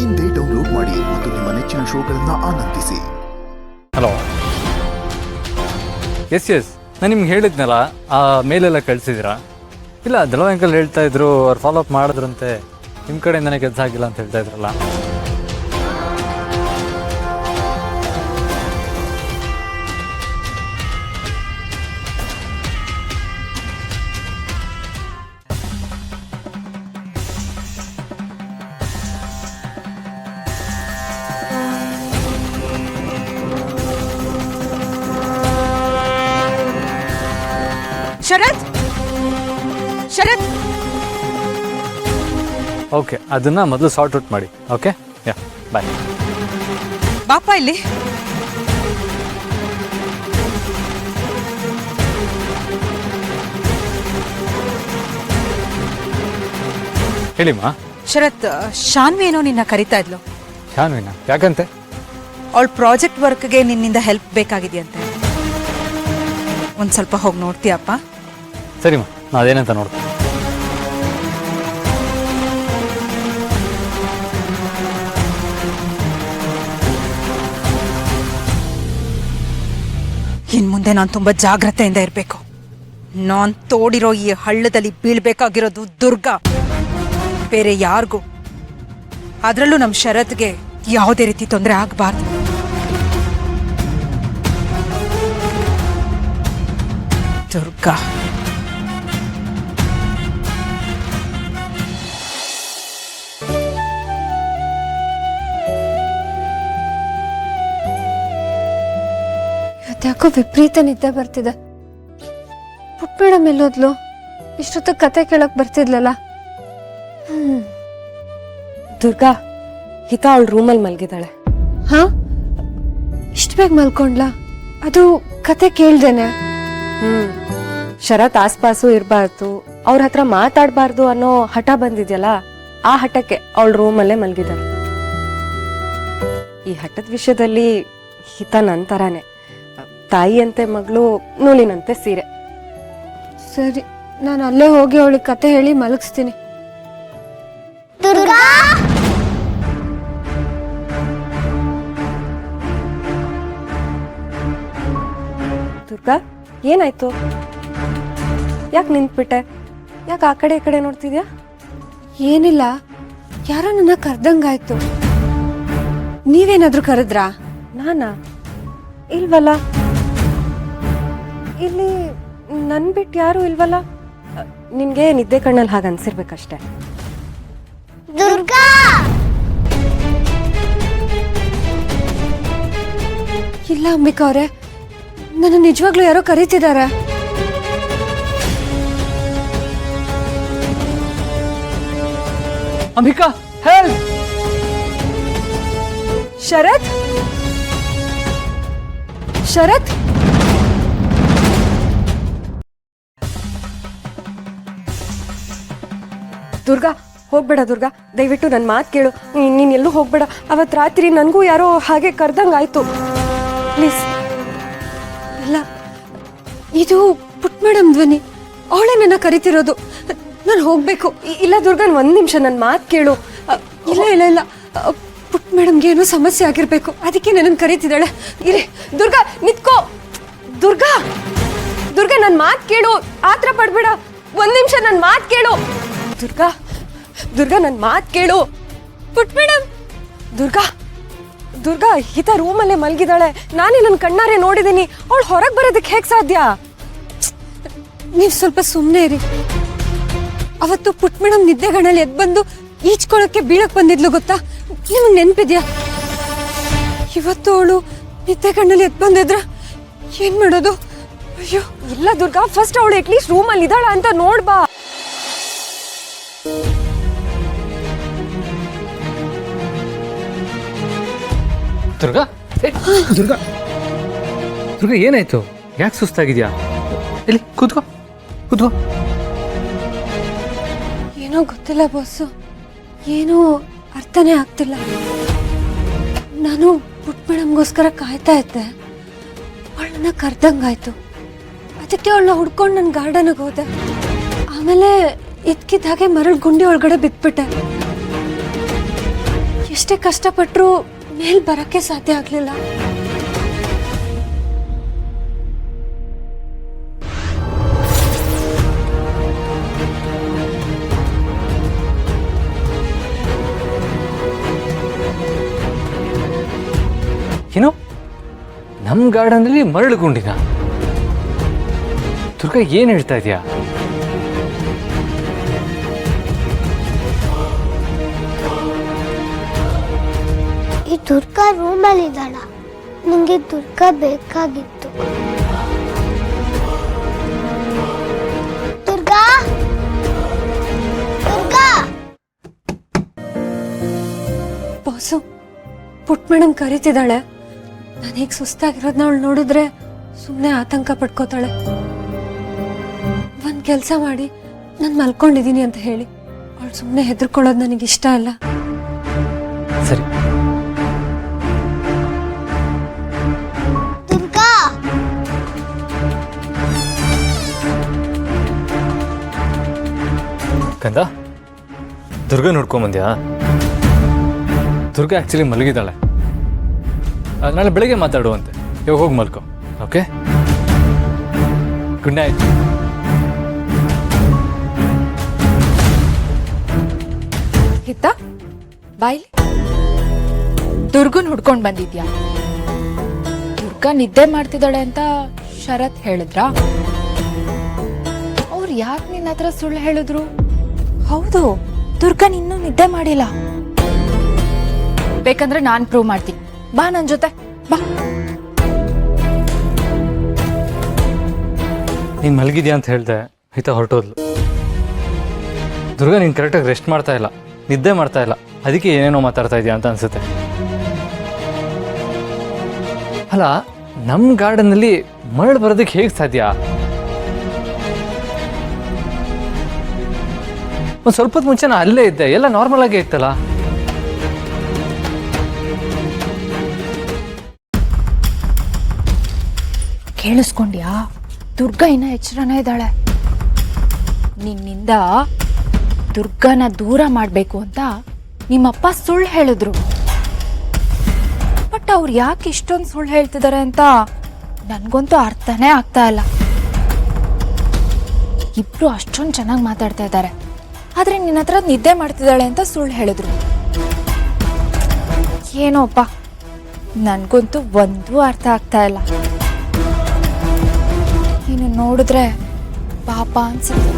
ಇಂದೇ ಡೌನ್ಲೋಡ್ ಮಾಡಿ ಮತ್ತು ನಿಮ್ಮ ನೆಚ್ಚಿನ ಶೋಗಳನ್ನು ಆನಂದಿಸಿ. ಹಲೋ, ಎಸ್ ನಾನು ನಿಮ್ಗೆ ಹೇಳಿದ್ನಲ್ಲ, ಆ ಮೇಲೆಲ್ಲ ಕಳಿಸಿದ್ದೀರಾ? ಇಲ್ಲ, ದಳವ ಅಂಕಲ್ ಹೇಳ್ತಾ ಇದ್ರು, ಅವ್ರು ಫಾಲೋ ಅಪ್ ಮಾಡಿದ್ರಂತೆ, ನಿಮ್ಮ ಕಡೆಯಿಂದನೇ ಕೆಲಸ ಆಗಿಲ್ಲ ಅಂತ ಹೇಳ್ತಾ ಇದ್ರಲ್ಲ. ಶರತ್, ಓಕೆ, ಅದನ್ನು ಮೊದಲು ಸಾರ್ಟ್ ಔಟ್ ಮಾಡಿ. ಓಕೆ, ಯಾ, ಬಾಯ್. ಬಾಪ ಇಲ್ಲಿ. ಹೇಳಿಮ್ಮ. ಶರತ್, ಶಾನ್ವಿ ಏನೋ ನಿನ್ನ ಕರಿತಾ ಇದ್ಲು. ಶಾನ್ವಿನ? ಯಾಕಂತೆ? ಅವಳ ಪ್ರಾಜೆಕ್ಟ್ ವರ್ಕ್ಗೆ ನಿನ್ನಿಂದ ಹೆಲ್ಪ್ ಬೇಕಾಗಿದೆಯಂತೆ. ಒಂದು ಸ್ವಲ್ಪ ಹೋಗಿ ನೋಡ್ತೀಯಪ್ಪ? ಸರಿಮ್ಮ, ನಾನು ಅದೇನಂತ ನೋಡ್ತೀನಿ. ಇನ್ ಮುಂದೆ ನಾನು ತುಂಬಾ ಜಾಗ್ರತೆಯಿಂದ ಇರಬೇಕು. ನಾನ್ ತೋಡಿರೋ ಈ ಹಳ್ಳದಲ್ಲಿ ಬೀಳ್ಬೇಕಾಗಿರೋದು ದುರ್ಗಾ, ಬೇರೆ ಯಾರಿಗೂ. ಅದರಲ್ಲೂ ನಮ್ಮ ಶರತ್ಗೆ ಯಾವುದೇ ರೀತಿ ತೊಂದರೆ ಆಗಬಾರ್ದು. ದುರ್ಗಾ, ಯಾಕೋ ವಿಪರೀತ ನಿದ್ದೆ ಬರ್ತಿದೆ. ಪುಟ್ ಮೇಡಮ್ ಎಲ್ಲೋದ್ಲು? ಇಷ್ಟೊತ್ತು ಕತೆ ಕೇಳಕ್ ಬರ್ತಿದ್ಲಲ್ಲ. ದುರ್ಗಾ, ಹಿತಾ ಅವಳ ರೂಮಲ್ಲಿ ಮಲ್ಗಿದ್ದಾಳೆ. ಹಾ, ಇಷ್ಟ ಬೇಗ ಮಲ್ಕೊಂಡ್ಲಾ? ಅದು ಕತೆ ಕೇಳ್ದೇನೆ. ಶರತ್ ಆಸ್ಪಾಸು ಇರಬಾರ್ದು, ಅವ್ರ ಹತ್ರ ಮಾತಾಡಬಾರ್ದು ಅನ್ನೋ ಹಠ ಬಂದಿದ್ಯಲ್ಲ, ಆ ಹಠಕ್ಕೆ ಅವಳ ರೂಮಲ್ಲೇ ಮಲ್ಗಿದ್ದಾಳೆ. ಈ ಹಠದ ವಿಷಯದಲ್ಲಿ ಹಿತಾ ನಂತರಾನೆ, ತಾಯಿಯಂತೆ ಮಗಳು, ನೂಲಿನಂತೆ ಸೀರೆ. ಸರಿ, ನಾನು ಅಲ್ಲೇ ಹೋಗಿ ಅವಳಿಗೆ ಕತೆ ಹೇಳಿ ಮಲಗಿಸ್ತೀನಿ. ದುರ್ಗಾ, ಏನಾಯ್ತು? ಯಾಕೆ ನಿಂತ್ಬಿಟ್ಟೆ? ಯಾಕೆ ಆ ಕಡೆ ಈ ಕಡೆ ನೋಡ್ತಿದ್ಯಾ? ಏನಿಲ್ಲ, ಯಾರೋ ನನ್ನ ಕರ್ದಂಗಾಯ್ತು. ನೀವೇನಾದ್ರೂ ಕರೆದ್ರಾ? ನಾನಾ? ಇಲ್ವಲ್ಲ, ಇಲ್ಲಿ ನನ್ ಬಿಟ್ಟು ಯಾರು ಇಲ್ವಲ್ಲ. ನಿನ್ಗೆ ನಿದ್ದೆ ಕಣ್ಣಲ್ಲಿ ಹಾಗೆ ಅನ್ಸಿರ್ಬೇಕಷ್ಟೆ. ದುರ್ಗಾ! ಇಲ್ಲ ಅಂಬಿಕಾ ಅವರೇ, ನನ್ನ ನಿಜವಾಗ್ಲೂ ಯಾರೋ ಕರೀತಿದ್ದಾರೆ. ಅಂಬಿಕಾ, ಹೆಲ್ಪ್! ಶರತ್, ಶರತ್, ದುರ್ಗಾ, ಹೋಗ್ಬೇಡ ದುರ್ಗಾ, ದಯವಿಟ್ಟು ನನ್ನ ಮಾತು ಕೇಳು. ನೀನ್ ಎಲ್ಲೂ ಹೋಗ್ಬೇಡ. ಅವತ್ ರಾತ್ರಿ ನನಗೂ ಯಾರೋ ಹಾಗೆ ಕರ್ದಂಗಾಯ್ತು. ಪ್ಲೀಸ್. ಇಲ್ಲ, ಇದು ಪುಟ್ ಮೇಡಮ್ ಧ್ವನಿ. ಅವಳೇ ನನ್ನ ಕರಿತಿರೋದು. ನಾನು ಹೋಗ್ಬೇಕು. ಇಲ್ಲ ದುರ್ಗಾ, ಒಂದ್ ನಿಮಿಷ ನನ್ನ ಮಾತು ಕೇಳು. ಇಲ್ಲ ಇಲ್ಲ ಇಲ್ಲ, ಪುಟ್ ಮೇಡಮ್ಗೆ ಏನೋ ಸಮಸ್ಯೆ ಆಗಿರ್ಬೇಕು, ಅದಕ್ಕೆ ನನ್ನ ಕರೀತಿದ್ದಾಳೆ. ಇರಿ ದುರ್ಗಾ, ನಿತ್ಕೋ. ದುರ್ಗಾ, ದುರ್ಗಾ, ನನ್ನ ಮಾತು ಕೇಳು, ಆತ್ರ ಪಡ್ಬೇಡ. ಒಂದ್ ನಿಮಿಷ ನನ್ನ ಮಾತು ಕೇಳು. ದುರ್ಗಾ, ದುರ್ಗಾ, ನನ್ನ ಮಾತು ಕೇಳು. ಪುಟ್ ಮೇಡಮ್. ದುರ್ಗಾ, ದುರ್ಗಾ, ಹಿತ ರೂಮಲ್ಲೇ ಮಲ್ಗಿದ್ದಾಳೆ. ನಾನೇ ನನ್ನ ಕಣ್ಣಾರೆ ನೋಡಿದ್ದೀನಿ. ಅವಳು ಹೊರಗೆ ಬರೋದಕ್ಕೆ ಹೇಗೆ ಸಾಧ್ಯ? ನೀವು ಸ್ವಲ್ಪ ಸುಮ್ಮನೆ ಇರಿ. ಅವತ್ತು ಪುಟ್ ಮೇಡಮ್ ನಿದ್ದೆಗಣ್ಣಲ್ಲಿ ಎದ್ದು ಬಂದು ಈಚ್ಕೊಳಕ್ಕೆ ಬೀಳಕ್ ಬಂದಿದ್ಲು, ಗೊತ್ತಾ? ನಿಮಗೆ ನೆನ್ಪಿದ್ಯಾ? ಇವತ್ತು ಅವಳು ನಿದ್ದೆಗಣ್ಣಲ್ಲಿ ಎದ್ದು ಬಂದಿದ್ರ ಏನ್ ಮಾಡೋದು? ಅಯ್ಯೋ, ಇಲ್ಲ ದುರ್ಗಾ, ಫಸ್ಟ್ ಅವಳು ಅಟ್ಲೀಸ್ಟ್ ರೂಮಲ್ಲಿ ಇದ್ದಾಳ ಅಂತ ನೋಡ್ಬಾ. ದುರ್ಗಾ, ದುರ್ಗಾ, ದುರ್ಗಾ, ಏನಾಯ್ತು? ಯಾಕೆ ಸುಸ್ತಾಗಿದ್ಯಾ? ಇಲ್ಲಿ ಕೂತ್ಕೋ, ಕೂತ್ಕೋ. ಏನೋ ಗೊತ್ತಿಲ್ಲ ಬಾಸು, ಏನೋ ಅರ್ಥನೇ ಆಗ್ತಿಲ್ಲ. ನಾನು ಪುಟ್ ಮೇಡಮ್ಗೋಸ್ಕರ ಕಾಯ್ತಾ ಇದ್ದೆ. ಅವಳನ್ನ ಕರ್ದಂಗಾಯ್ತು. ಅದಕ್ಕೆ ಅವಳನ್ನ ಹುಡ್ಕೊಂಡು ನನ್ನ ಗಾರ್ಡನ್ಗೆ ಹೋದೆ. ಆಮೇಲೆ ಇದ್ಕಿದ್ದ ಹಾಗೆ ಮರಳು ಗುಂಡಿ ಒಳಗಡೆ ಬಿದ್ಬಿಟ್ಟೆ. ಎಷ್ಟೇ ಕಷ್ಟಪಟ್ಟರು ಮೇಲ್ ಬರಕ್ಕೆ ಸಾಧ್ಯ ಆಗ್ಲಿಲ್ಲ. ಏನು ನಮ್ಮ ಗಾರ್ಡನ್ನಲ್ಲಿ ಮರಳು ಗುಂಡಿನ? ದುರ್ಗಾ ಏನು ಹೇಳ್ತಾ ಇದೆಯಾ? ಈ ದುರ್ಗಾ ರೂಮಲ್ಲಿ ಇದ್ದಾಳ. ನಿಂಗೆ ದುರ್ಗಾ ಬೇಕಾಗಿತ್ತು. ದುರ್ಗಾ, ದುರ್ಗಾ. ಬಾಸು, ಪುಟ್ ಮೇಡಮ್ ಕರೀತಿದ್ದಾಳೆ. ನಾನು ಹೀಗೆ ಸುಸ್ತಾಗಿರೋದನ್ನ ಅವಳು ನೋಡಿದ್ರೆ ಸುಮ್ಮನೆ ಆತಂಕ ಪಡ್ಕೋತಾಳೆ. ಒಂದು ಕೆಲಸ ಮಾಡಿ, ನಾನು ಮಲ್ಕೊಂಡಿದ್ದೀನಿ ಅಂತ ಹೇಳಿ. ಅವಳು ಸುಮ್ಮನೆ ಹೆದರ್ಕೊಳ್ಳೋದು ನನಗೆ ಇಷ್ಟ ಅಲ್ಲ. ಸರಿ. ದುರ್ಗಾ, ಕಂದ, ದುರ್ಗಾ ನೋಡ್ಕೊಂಬಂದ್ಯಾ? ದುರ್ಗಾ ಆ್ಯಕ್ಚುಲಿ ಮಲಗಿದ್ದಾಳೆ. ನಾಳೆ ಬೆಳಗ್ಗೆ ಮಾತಾಡುವಂತೆ. ಇವಾಗ ಹೋಗಿ ಮಲ್ಕೊ. Okay, good night. ಹಿತ ಬಾಯ್ಲಿ. ದುರ್ಗನ್ ಹುಡ್ಕೊಂಡ್ ಬಂದಿದ್ಯಾ? ದುರ್ಗಾ ನಿದ್ದೆ ಮಾಡ್ತಿದ್ದಾಳೆ ಅಂತ ಶರತ್ ಹೇಳಿದ್ರಾ? ಅವ್ರು ಯಾಕೆ ನಿನ್ನ ಹತ್ರ ಸುಳ್ಳು ಹೇಳಿದ್ರು? ಹೌದು, ದುರ್ಗನ್ ಇನ್ನೂ ನಿದ್ದೆ ಮಾಡಿಲ್ಲ. ಬೇಕಂದ್ರೆ ನಾನ್ ಪ್ರೂವ್ ಮಾಡ್ತೀನಿ. ಬಾ ನನ್ ಜೊತೆ ಬಾ. ನೀನು ಮಲಗಿದ್ಯಾ ಅಂತ ಹೇಳ್ದೆ, ಹಿತ ಹೊರಟೋದ್ಲು. ದುರ್ಗಾ ನೀನು ಕರೆಕ್ಟಾಗಿ ರೆಸ್ಟ್ ಮಾಡ್ತಾ ಇಲ್ಲ, ನಿದ್ದೆ ಮಾಡ್ತಾ ಇಲ್ಲ. ಅದಕ್ಕೆ ಏನೇನೋ ಮಾತಾಡ್ತಾ ಇದೆಯಾ ಅಂತ ಅನ್ಸುತ್ತೆ. ಅಲ್ಲ, ನಮ್ಮ ಗಾರ್ಡನ್ನಲ್ಲಿ ಮರಳು ಬರೋದಕ್ಕೆ ಹೇಗೆ ಸಾಧ್ಯ? ಒಂದು ಸ್ವಲ್ಪ ಹೊತ್ತು ಮುಂಚೆ ನಾನು ಅಲ್ಲೇ ಇದ್ದೆ, ಎಲ್ಲ ನಾರ್ಮಲ್ ಆಗೇ ಇತ್ತಲ್ಲ. ಕೇಳಿಸ್ಕೊಂಡ್ಯಾ? ದುರ್ಗಾ ಇನ್ನ ಎಚ್ಚರನೇ ಇದ್ದಾಳೆ. ನಿನ್ನಿಂದ ದುರ್ಗಾನ ದೂರ ಮಾಡಬೇಕು ಅಂತ ನಿಮ್ಮಪ್ಪ ಸುಳ್ಳು ಹೇಳಿದ್ರು. ಬಟ್ ಅವ್ರು ಯಾಕೆ ಇಷ್ಟೊಂದು ಸುಳ್ಳು ಹೇಳ್ತಿದ್ದಾರೆ ಅಂತ ನನ್ಗಂತೂ ಅರ್ಥನೇ ಆಗ್ತಾ ಇಲ್ಲ. ಇಬ್ರು ಅಷ್ಟೊಂದು ಚೆನ್ನಾಗಿ ಮಾತಾಡ್ತಾ ಇದ್ದಾರೆ, ಆದ್ರೆ ನಿನ್ನ ಹತ್ರ ನಿದ್ದೆ ಮಾಡ್ತಿದ್ದಾಳೆ ಅಂತ ಸುಳ್ಳು ಹೇಳಿದ್ರು. ಏನೋಪ್ಪ, ನನ್ಗಂತೂ ಒಂದೂ ಅರ್ಥ ಆಗ್ತಾ ಇಲ್ಲ. ನೀನು ನೋಡಿದ್ರೆ ಪಾಪ ಅನ್ಸುತ್ತೆ.